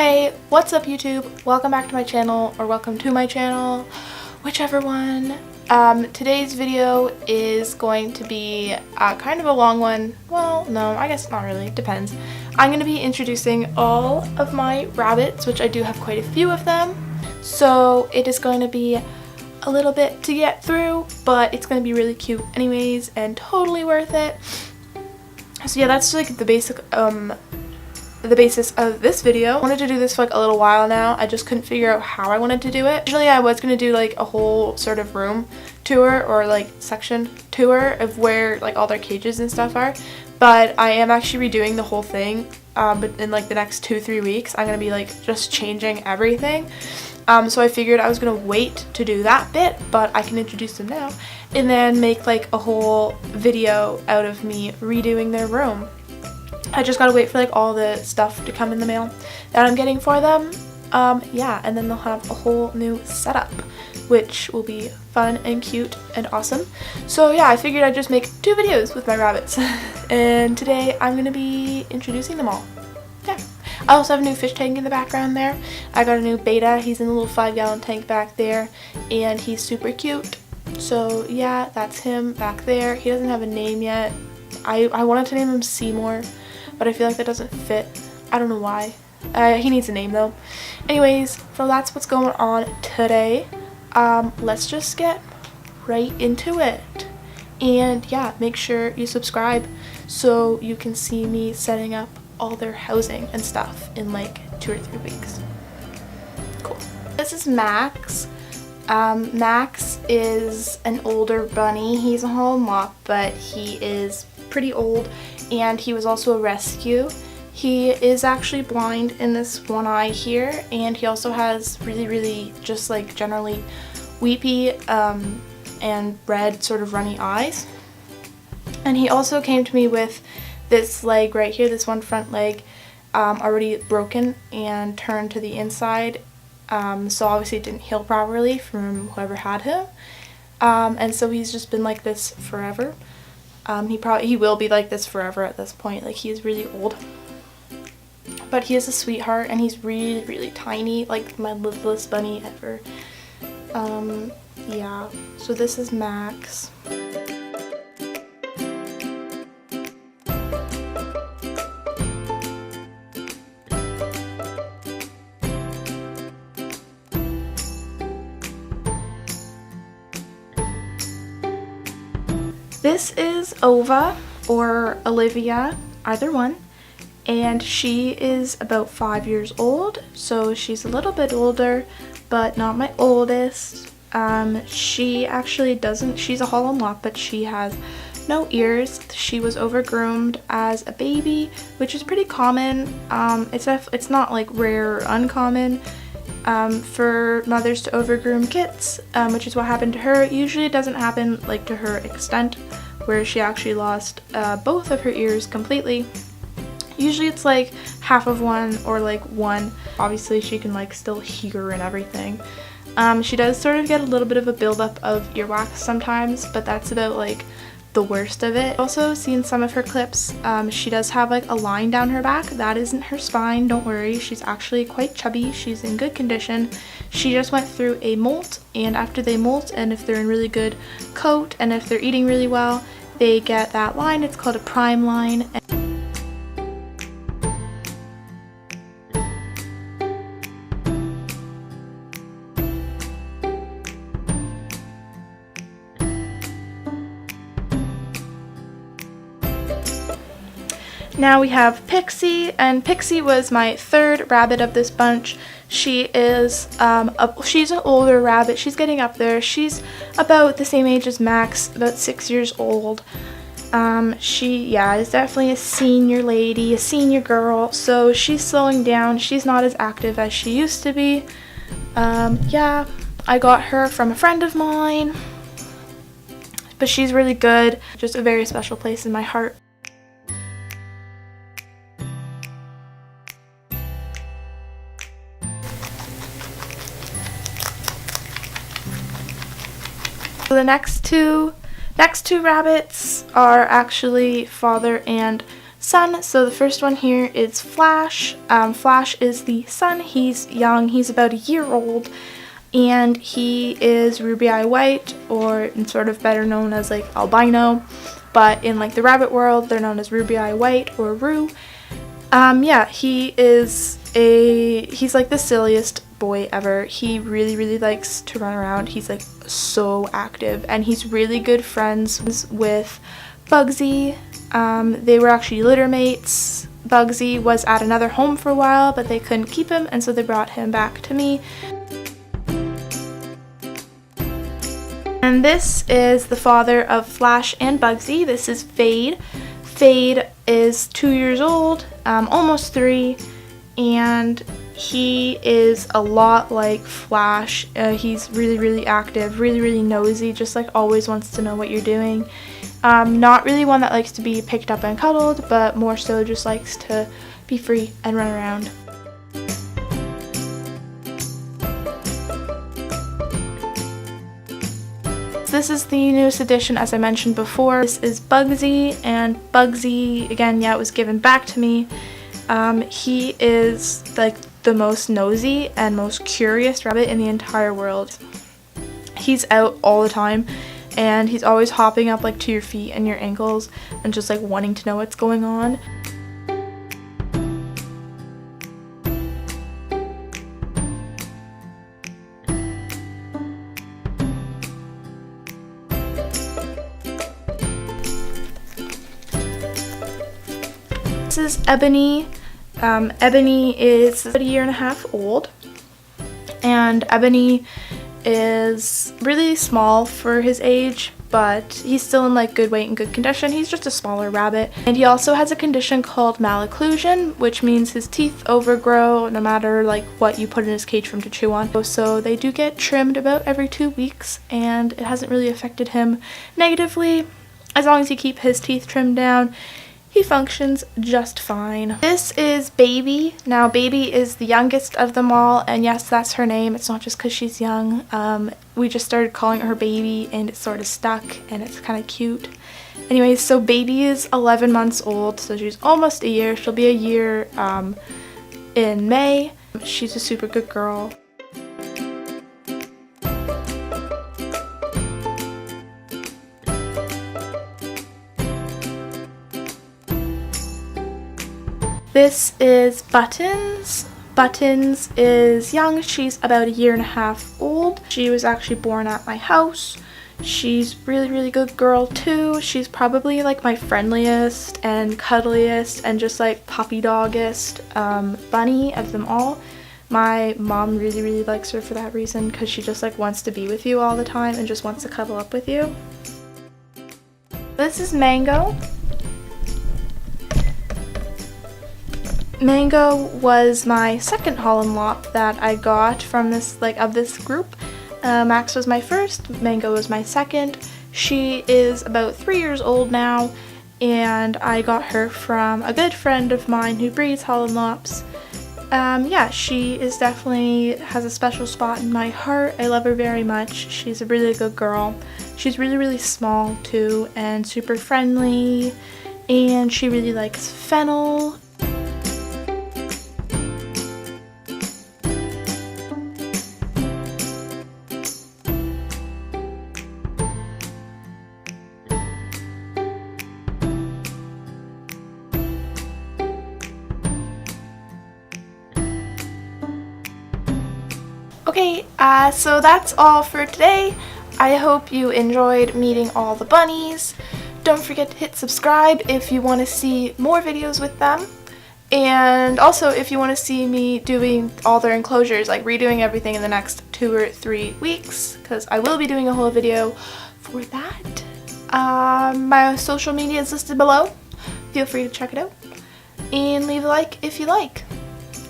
Hey, what's up YouTube? Welcome back to my channel, or welcome to my channel, whichever one. Today's video is going to be kind of a long one. Well, no, I guess not really, depends. I'm going to be introducing all of my rabbits, which I do have quite a few of them. So it is going to be a little bit to get through, but it's going to be really cute anyways and totally worth it. So yeah, that's like the basis of this video. I wanted to do this for like a little while now. I just couldn't figure out how I wanted to do it. Usually I was going to do like a whole sort of room tour or like section tour of where like all their cages and stuff are, but I am actually redoing the whole thing but in like the next 2-3 weeks. I'm going to be like just changing everything. So I figured I was going to wait to do that bit, but I can introduce them now and then make like a whole video out of me redoing their room. I just gotta wait for like all the stuff to come in the mail that I'm getting for them. Yeah, and then they'll have a whole new setup, which will be fun and cute and awesome. So yeah, I figured I'd just make 2 videos with my rabbits. And today I'm gonna be introducing them all. Yeah. I also have a new fish tank in the background there. I got a new beta. He's in a little 5-gallon tank back there, and he's super cute. So yeah, that's him back there. He doesn't have a name yet. I wanted to name him Seymour, but I feel like that doesn't fit. I don't know why. He needs a name though. Anyways, so that's what's going on today. Let's just get right into it. And yeah, make sure you subscribe so you can see me setting up all their housing and stuff in like 2 or 3 weeks. Cool. This is Max. Max is an older bunny. He's a Holland Lop, but he is pretty old, and he was also a rescue. He is actually blind in this one eye here, and he also has really just like generally weepy and red sort of runny eyes. And he also came to me with this leg right here, this one front leg, already broken and turned to the inside. So obviously it didn't heal properly from whoever had him. And so he's just been like this forever. He will be like this forever at this point. Like, he is really old. But he is a sweetheart, and he's really tiny, like my littlest bunny ever. Yeah. So this is Max. This is Ova, or Olivia, either one, and she is about 5 years old, so she's a little bit older, but not my oldest. She actually she's a Holland Lop, but she has no ears. She was overgroomed as a baby, which is pretty common. It's not like rare or uncommon for mothers to overgroom kits, which is what happened to her. Usually it doesn't happen like to her extent where she actually lost both of her ears completely. Usually it's like half of one or like one. Obviously she can like still hear and everything. She does sort of get a little bit of a buildup of earwax sometimes, but that's about like the worst of it. Also seen some of her clips. She does have like a line down her back. That isn't her spine, don't worry. She's actually quite chubby. She's in good condition. She just went through a molt, and after they molt, and if they're in really good coat and if they're eating really well, they get that line. It's called a prime line. Now we have Pixie, and Pixie was my 3rd rabbit of this bunch. She is she's an older rabbit. She's getting up there. She's about the same age as Max, about 6 years old. She is definitely a senior lady, a senior girl, so she's slowing down. She's not as active as she used to be. Yeah, I got her from a friend of mine, but she's really good. Just a very special place in my heart. So the next two rabbits are actually father and son. So the first one here is Flash. Flash is the son. He's young. He's about a year old. And he is ruby eye white, or sort of better known as like albino. But in like the rabbit world, they're known as ruby eye white or Roo. Yeah, he's like the silliest boy ever. He really likes to run around. He's like so active, and he's really good friends with Bugsy. They were actually litter mates. Bugsy was at another home for a while, but they couldn't keep him, and so they brought him back to me. And this is the father of Flash and Bugsy. This is Fade. Fade is 2 years old, almost 3, and he is a lot like Flash. He's really active, really nosy, just like always wants to know what you're doing. Not really one that likes to be picked up and cuddled, but more so just likes to be free and run around. This is the newest edition, as I mentioned before. This is Bugsy, and Bugsy, again, yeah, it was given back to me. He is like the most nosy and most curious rabbit in the entire world. He's out all the time, and he's always hopping up like to your feet and your ankles and just like wanting to know what's going on. This is Ebony. Ebony is about a year and a half old, and Ebony is really small for his age, but he's still in like good weight and good condition. He's just a smaller rabbit, and he also has a condition called malocclusion, which means his teeth overgrow no matter like what you put in his cage for him to chew on. So they do get trimmed about every 2 weeks, and it hasn't really affected him negatively. As long as you keep his teeth trimmed down, he functions just fine. This is Baby. Now, Baby is the youngest of them all, and yes, that's her name. It's not just because she's young. We just started calling her Baby, and it sort of stuck, and it's kind of cute. Anyways, so Baby is 11 months old, so she's almost a year. She'll be a year in May. She's a super good girl. This is Buttons. Buttons is young. She's about a year and a half old. She was actually born at my house. She's really good girl too. She's probably like my friendliest and cuddliest and just like puppy doggest bunny of them all. My mom really likes her for that reason, because she just like wants to be with you all the time and just wants to cuddle up with you. This is Mango. Mango was my second Holland Lop that I got from this group. Max was my first, Mango was my second. She is about 3 years old now, and I got her from a good friend of mine who breeds Holland Lops. Yeah, she is definitely has a special spot in my heart. I love her very much. She's a really good girl. She's really small too, and super friendly, and she really likes fennel. Okay, so that's all for today. I hope you enjoyed meeting all the bunnies. Don't forget to hit subscribe if you want to see more videos with them. And also if you want to see me doing all their enclosures, like redoing everything in the next 2 or 3 weeks, because I will be doing a whole video for that. My social media is listed below. Feel free to check it out. And leave a like if you like.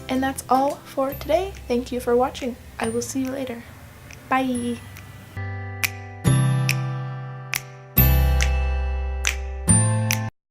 And that's all for today. Thank you for watching. I will see you later. Bye!